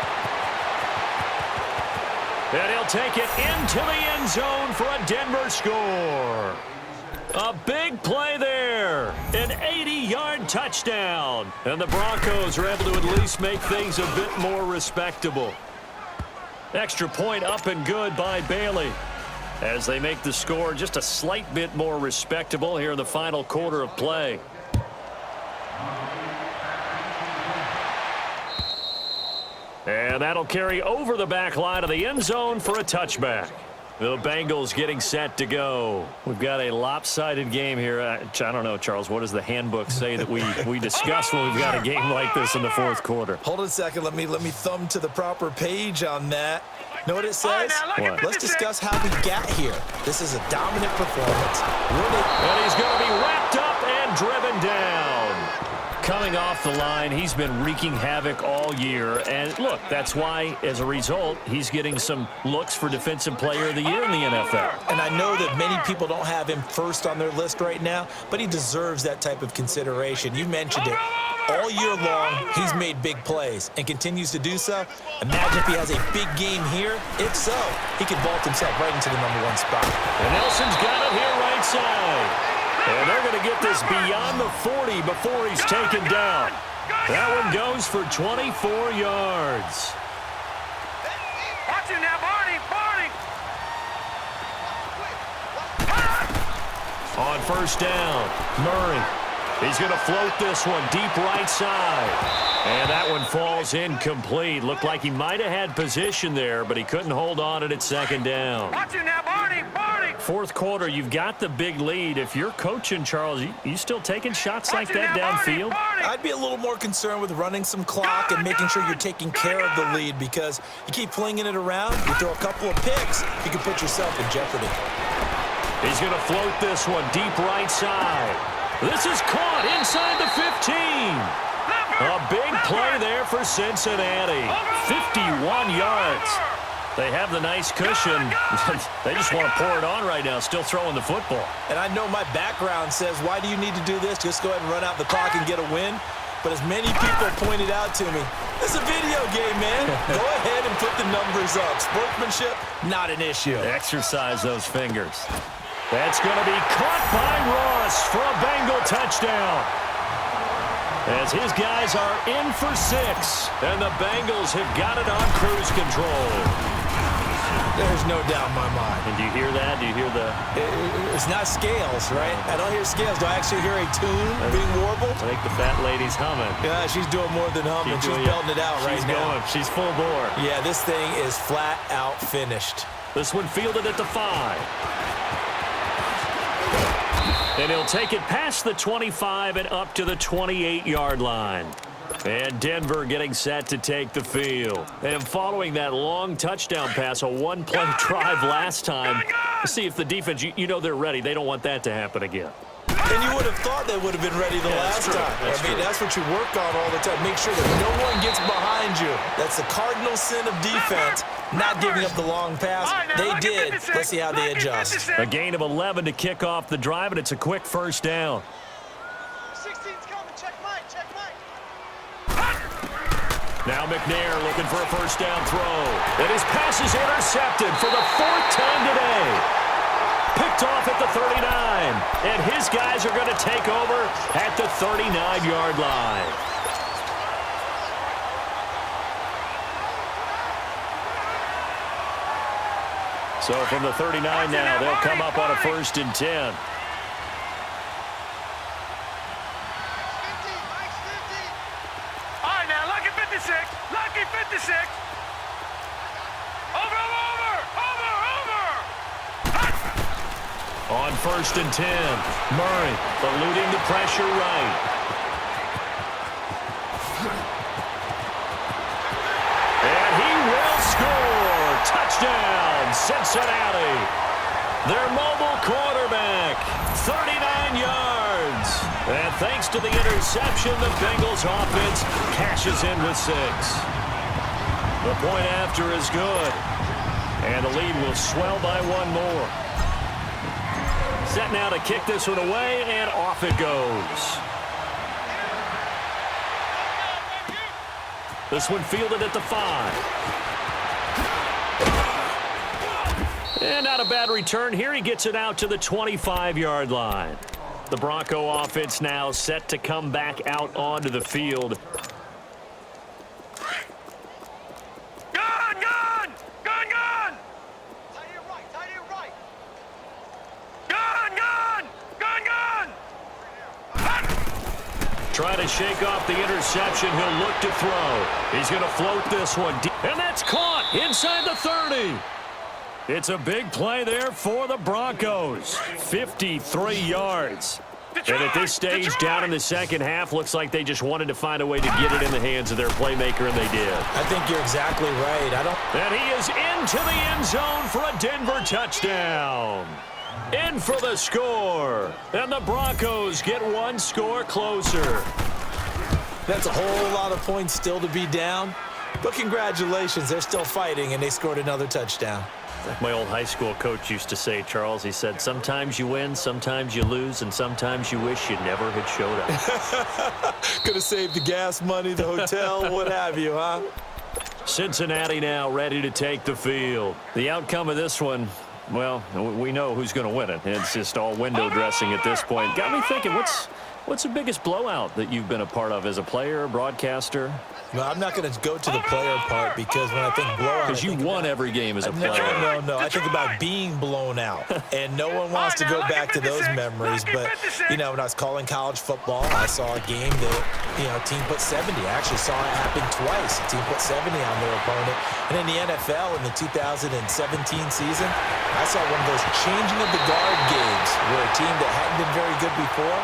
And he'll take it into the end zone for a Denver score. A big play there. An 80-yard touchdown. And the Broncos are able to at least make things a bit more respectable. Extra point up and good by Bailey. As they make the score just a slight bit more respectable here in the final quarter of play. And that'll carry over the back line of the end zone for a touchback. The Bengals getting set to go. We've got a lopsided game here. I don't know, Charles, what does the handbook say that we discuss when we've got a game like this in the fourth quarter? Hold on a second. Let me thumb to the proper page on that. Know what it says? What? Let's discuss how we got here. This is a dominant performance. And he's going to be wrapped up and driven down. Coming off the line, he's been wreaking havoc all year. And look, that's why, as a result, he's getting some looks for Defensive Player of the Year in the NFL. And I know that many people don't have him first on their list right now, but he deserves that type of consideration. You mentioned it. All year long, he's made big plays and continues to do so. Imagine if he has a big game here. If so, he could vault himself right into the #1 spot. And Nelson's got it here right side. And they're going to get this beyond the 40 before he's taken down. That one goes for 24 yards. Watch him now, Barney. On first down, Murray. He's going to float this one deep right side. And that one falls incomplete. Looked like he might have had position there, but he couldn't hold on at second down. Watch him now, Barney. Fourth quarter, you've got the big lead. If you're coaching, Charles, you still taking shots like that downfield? I'd be a little more concerned with running some clock and making sure you're taking care of the lead, because you keep flinging it around, you throw a couple of picks, you can put yourself in jeopardy. He's going to float this one deep right side. This is caught inside the 15. A big play there for Cincinnati. 51 yards. They have the nice cushion. They just want to pour it on right now, still throwing the football. And I know my background says, why do you need to do this? Just go ahead and run out the clock and get a win. But as many people pointed out to me, it's a video game, man. Go ahead and put the numbers up. Sportsmanship, not an issue. Exercise those fingers. That's going to be caught by Ross for a Bengal touchdown. As his guys are in for 6, and the Bengals have got it on cruise control. There's no doubt in my mind. And do you hear that? Do you hear the... It's not scales, right? I don't hear scales. Do I actually hear a tune being warbled? I think the fat lady's humming. Yeah, she's doing more than humming. She's belting it out right now. She's full bore. Yeah, this thing is flat out finished. This one fielded at the 5. And he'll take it past the 25 and up to the 28-yard line. And Denver getting set to take the field. And following that long touchdown pass, a one-play drive last time, to see if the defense, you know they're ready. They don't want that to happen again. And you would have thought they would have been ready the last time. That's what you work on all the time. Make sure that no one gets behind you. That's the cardinal sin of defense, not giving up the long pass. They did. Let's see how they adjust. A gain of 11 to kick off the drive, and it's a quick first down. 16's coming. Check mine. Now McNair looking for a first down throw. And his pass is intercepted for the 4th time today. Picked off at the 39. And his guys are going to take over at the 39-yard line. So from the 39 now, they'll come up on a 1st and 10. Lucky 56. Over. On 1st and 10, Murray eluding the pressure right. And he will score. Touchdown, Cincinnati. Their mobile quarterback, 39 yards. And thanks to the interception, the Bengals offense cashes in with 6. The point after is good. And the lead will swell by 1 more. Set now to kick this one away, and off it goes. This one fielded at the 5. And not a bad return here. He gets it out to the 25-yard line. The Bronco offense now set to come back out onto the field. Gun! Tight end right. Gun! Trying to shake off the interception. He'll look to throw. He's going to float this one deep. And that's caught inside the 30. It's a big play there for the Broncos. 53 yards. And at this stage, down in the second half, looks like they just wanted to find a way to get it in the hands of their playmaker, and they did. I think you're exactly right. And he is into the end zone for a Denver touchdown. In for the score. And the Broncos get one score closer. That's a whole lot of points still to be down. But congratulations, they're still fighting, and they scored another touchdown. Like my old high school coach used to say, Charles, he said, sometimes you win, sometimes you lose, and sometimes you wish you never had showed up. Could have saved the gas money, the hotel, what have you, huh? Cincinnati now ready to take the field. The outcome of this one, well, we know who's going to win it. It's just all window dressing at this point. Got me thinking, what's the biggest blowout that you've been a part of as a player, broadcaster? Well, I'm not going to go to the player part because when I think blowout, because you won every game as a player. No. I think about being blown out, and no one wants to go back to those memories. But, when I was calling college football, I saw a game that, a team put 70. I actually saw it happen twice. A team put 70 on their opponent. And in the NFL in the 2017 season, I saw one of those changing of the guard games where a team that hadn't been very good before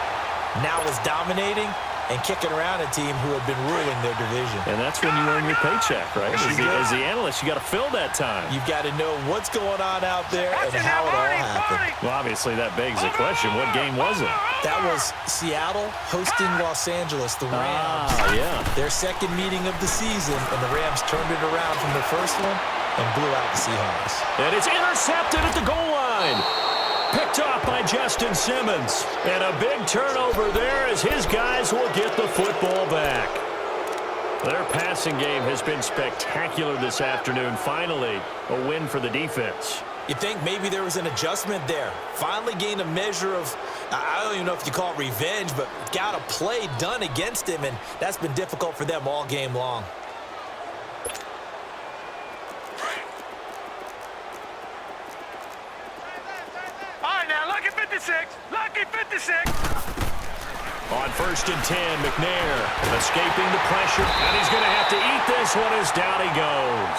now was dominating and kicking around a team who had been ruling their division. And that's when you earn your paycheck, right? As the analyst, you got to fill that time. You've got to know what's going on out there and how it all happened. Well, obviously, that begs the question, what game was it? That was Seattle hosting Los Angeles, the Rams. Yeah. Their second meeting of the season, and the Rams turned it around from the first one and blew out the Seahawks. And it's intercepted at the goal line. Picked off by Justin Simmons. And a big turnover there as his guys will get the football back. Their passing game has been spectacular this afternoon. Finally, a win for the defense. You think maybe there was an adjustment there. Finally gained a measure of, I don't even know if you call it revenge, but got a play done against him, and that's been difficult for them all game long. Lucky 56. On 1st and 10, McNair escaping the pressure, and he's going to have to eat this one as down he goes.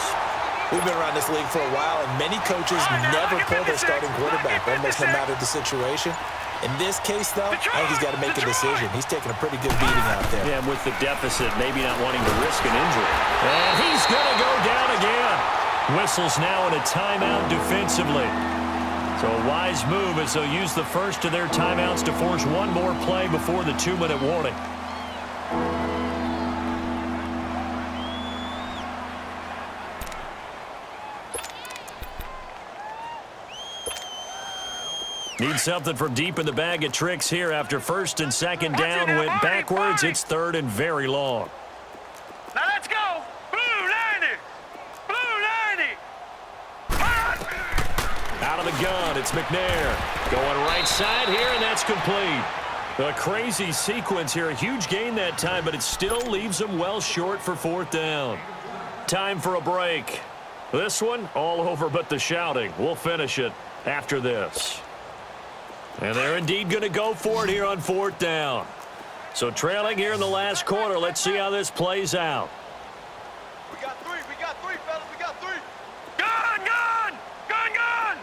We've been around this league for a while, and many coaches never pull their starting quarterback, almost no matter the situation. In this case, though, I think he's got to make a decision. He's taking a pretty good beating out there. Yeah, and with the deficit, maybe not wanting to risk an injury. And he's going to go down again. Whistles now in a timeout defensively. So a wise move as they'll use the first of their timeouts to force one more play before the 2-minute warning. Need something from deep in the bag of tricks here after 1st and 2nd down. Went backwards. It's 3rd and very long. Now let's go. Blue 90. Blue 90. Out of the gun, it's McNair. Going right side here, and that's complete. A crazy sequence here. A huge gain that time, but it still leaves them well short for 4th down. Time for a break. This one, all over but the shouting. We'll finish it after this. And they're indeed going to go for it here on 4th down. So trailing here in the last quarter. Let's see how this plays out. We got three, fellas, we got three. Gun, gun, gun, gun.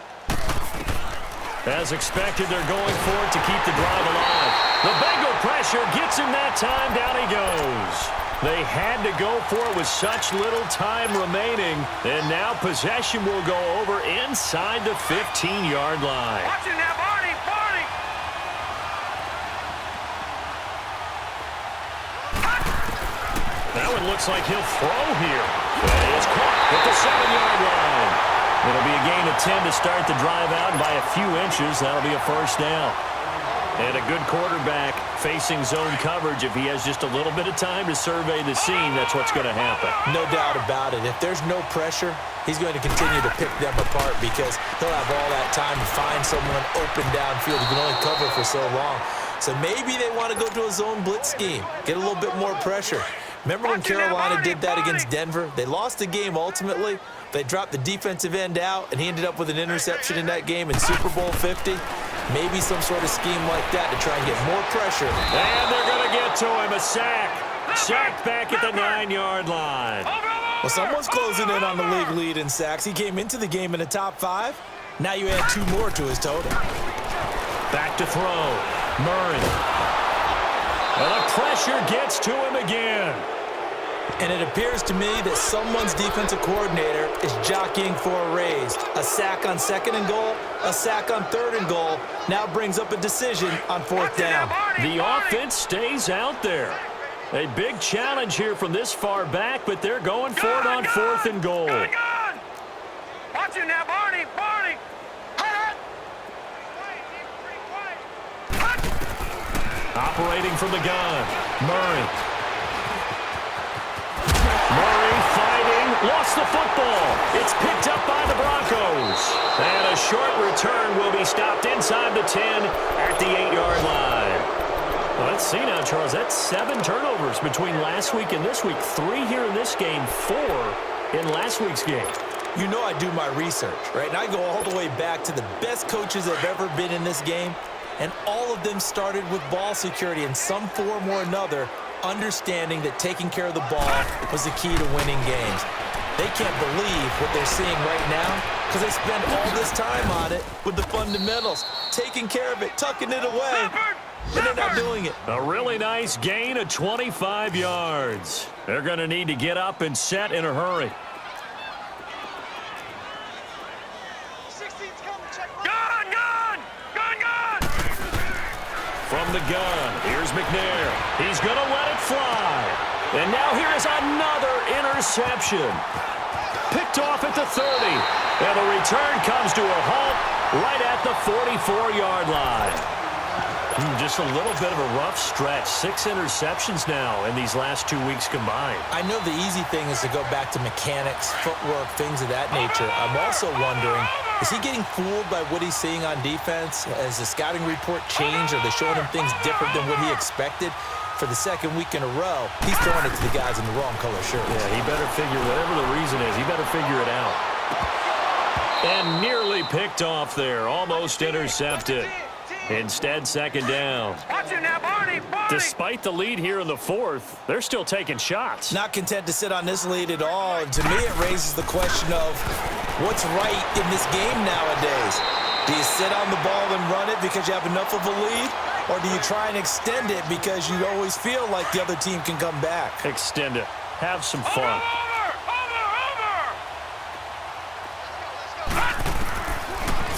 As expected, they're going for it to keep the drive alive. The Bengal pressure gets him that time. Down he goes. They had to go for it with such little time remaining. And now possession will go over inside the 15-yard line. Watch it now, Barney, Barney. That one looks like he'll throw here. And it's caught at the 7-yard line. It'll be a gain of 10 to start the drive out. By a few inches, that'll be a 1st down. And a good quarterback facing zone coverage. If he has just a little bit of time to survey the scene, that's what's going to happen. No doubt about it. If there's no pressure, he's going to continue to pick them apart because he'll have all that time to find someone open downfield. He can only cover for so long. So maybe they want to go to a zone blitz scheme, get a little bit more pressure. Remember when Carolina did that against Denver? They lost the game ultimately. They dropped the defensive end out, and he ended up with an interception in that game in Super Bowl 50. Maybe some sort of scheme like that to try and get more pressure. And they're going to get to him. A sack. Sacked back at the 9-yard line. Well, someone's closing in on the league lead in sacks. He came into the game in the top 5. Now you add 2 more to his total. Back to throw. Murray. And the pressure gets to him again. And it appears to me that someone's defensive coordinator is jockeying for a raise. A sack on 2nd and goal, a sack on 3rd and goal. Now brings up a decision on 4th down. The offense stays out there. A big challenge here from this far back, but they're going for it on 4th and goal. Watch it now, Barney. Barney. Operating from the gun. Murray. Murray fighting. Lost the football. It's picked up by the Broncos. And a short return will be stopped inside the 10 at the 8-yard line. Well, let's see now, Charles. That's 7 turnovers between last week and this week. 3 here in this game, 4 in last week's game. You know I do my research, right? And I go all the way back to the best coaches that have ever been in this game. And all of them started with ball security in some form or another, understanding that taking care of the ball was the key to winning games. They can't believe what they're seeing right now because they spend all this time on it with the fundamentals, taking care of it, tucking it away, and they're not doing it. A really nice gain of 25 yards. They're going to need to get up and set in a hurry. 16's coming, check. Gun! From the gun, here's McNair. He's going to let it fly. And now here is another interception. Picked off at the 30. And the return comes to a halt right at the 44-yard line. Just a little bit of a rough stretch. 6 interceptions now in these last 2 weeks combined. I know the easy thing is to go back to mechanics, footwork, things of that nature. I'm also wondering, is he getting fooled by what he's seeing on defense? Has the scouting report changed? Are they showing him things different than what he expected? For the 2nd week in a row, he's throwing it to the guys in the wrong color shirt. Yeah, he better figure, whatever the reason is, he better figure it out. And nearly picked off there, almost intercepted. Instead, 2nd down. Watch it now, Barney. Despite the lead here in the 4th, they're still taking shots. Not content to sit on this lead at all. And to me, it raises the question of what's right in this game nowadays. Do you sit on the ball and run it because you have enough of a lead? Or do you try and extend it because you always feel like the other team can come back? Extend it. Have some fun.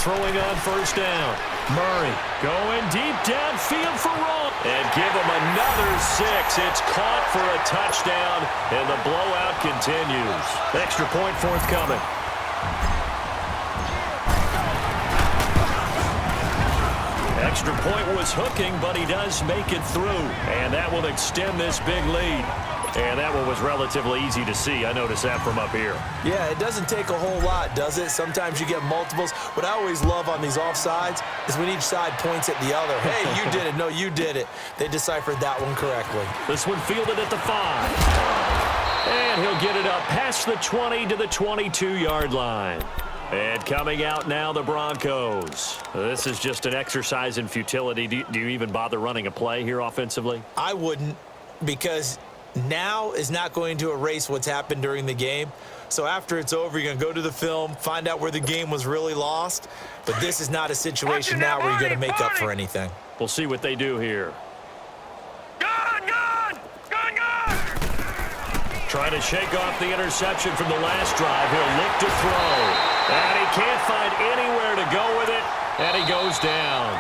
Throwing on 1st down. Murray going deep downfield for Roll. And give him another 6. It's caught for a touchdown, and the blowout continues. Extra point forthcoming. Extra point was hooking, but he does make it through. And that will extend this big lead. And that one was relatively easy to see. I noticed that from up here. Yeah, it doesn't take a whole lot, does it? Sometimes you get multiples. What I always love on these offsides is when each side points at the other. Hey, you did it. No, you did it. They deciphered that one correctly. This one fielded at the 5. And he'll get it up past the 20 to the 22-yard line. And coming out now, the Broncos. This is just an exercise in futility. Do you even bother running a play here offensively? I wouldn't, because now is not going to erase what's happened during the game. So after it's over, you're going to go to the film, find out where the game was really lost. But this is not a situation now where you're going to make up for anything. We'll see what they do here. Trying to shake off the interception from the last drive. He'll look to throw. And he can't find anywhere to go with it. And he goes down.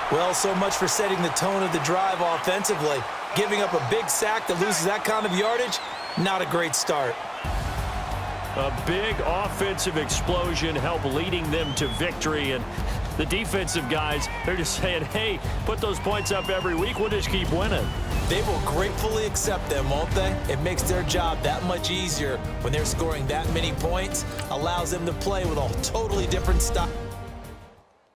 Well, so much for setting the tone of the drive offensively. Giving up a big sack that loses that kind of yardage, not a great start. A big offensive explosion helped leading them to victory. And the defensive guys, they're just saying, hey, put those points up every week. We'll just keep winning. They will gratefully accept them, won't they? It makes their job that much easier when they're scoring that many points. Allows them to play with a totally different style.